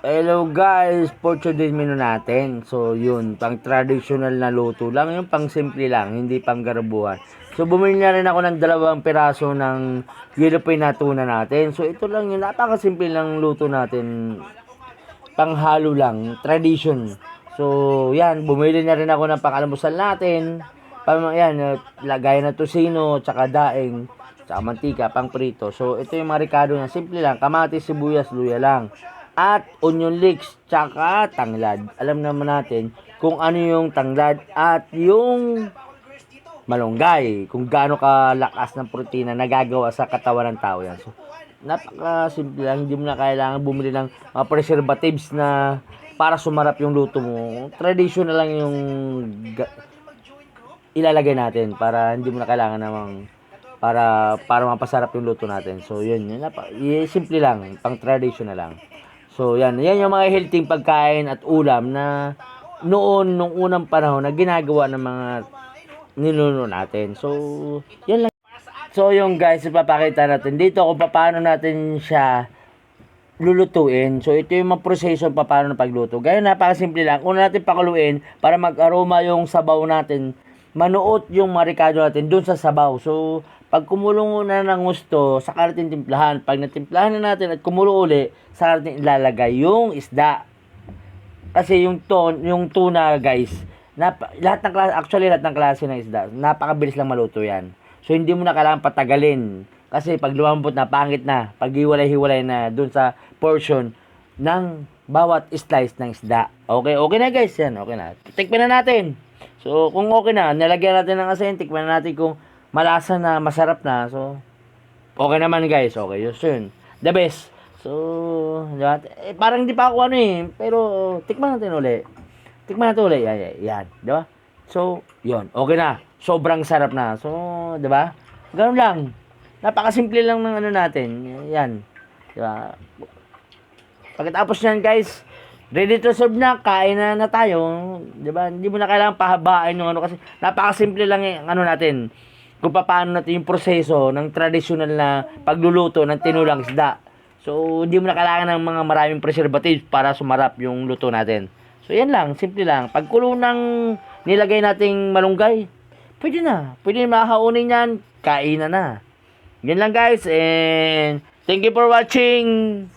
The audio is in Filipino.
Hello guys, for today's menu natin. So yun, pang traditional na luto lang, yung pang simple lang, hindi pang garabuhan. So bumili na rin ako ng 2 piraso ng yellow pin na tuna natin. So ito lang yung napakasimple lang luto natin, panghalo lang, tradition. So yan, bumili na rin ako ng pang-almusal natin. Yan, lagay na tosino, tsaka daing, tsaka mantika, pang prito. So ito yung mga ricado niya, simple lang, kamatis, sibuyas, luya lang at onion leeks, tsaka tanglad. Alam naman natin kung ano yung tanglad at yung malunggay, kung gaano kalakas ng protina na gagawa sa katawan ng tao yan. So, napaka simple lang, hindi mo na kailangan bumili ng mga preservatives na para sumarap yung luto mo. Traditional lang yung ilalagay natin para hindi mo na kailangan namang para mapasarap yung luto natin. So, yun simple lang, pang traditional lang. So, yan yung mga healthy pagkain at ulam na noon, nung unang panahon na ginagawa ng mga ninuno natin. So, yan lang. So, yung guys, ipapakita natin dito kung paano natin siya lulutuin. So, ito yung mga proseso paano na pagluto. Gaya napakasimple lang. Una natin pakuluin para mag-aroma yung sabaw natin. Manuot yung marikado natin dun sa sabaw. So, pag kumulong na ng gusto, saka natin timplahan. Pag natimplahan na natin at kumulo uli, saka natin ilalagay yung isda. Kasi yung tuna, guys, lahat ng klase, actually lahat ng klase ng isda, napakabilis lang maluto yan. So, hindi mo na kailangan patagalin. Kasi pag lumambot na, pangit na, pag hiwalay-hiwalay na dun sa portion ng bawat slice ng isda. Okay na guys, yan, okay na. Tikman na natin. So, kung okay na, nilagyan natin ng asin, tikman na natin kung malasa na, masarap na. So, okay naman guys, okay, yun. The best. So, diba? Parang hindi pa ako pero tikman natin uli. Yan, di ba? So, yun, okay na. Sobrang sarap na. So, di ba? Ganun lang. Napakasimple lang ng natin. Yan. Di ba? Pagkatapos niyan, guys, ready to serve na, kain na tayo. Di ba? Hindi mo na kailangan pahabain yung kasi napakasimple lang yung natin. Kung paano natin yung proseso ng traditional na pagluluto ng tinulang isda. So, hindi mo na kailangan ng mga maraming preservatives para sumarap yung luto natin. So, yan lang. Simple lang. Pagkulo ng nilagay nating malunggay, pwede na. Pwede na makakaunin yan. Kainan na. Yan lang guys. And thank you for watching.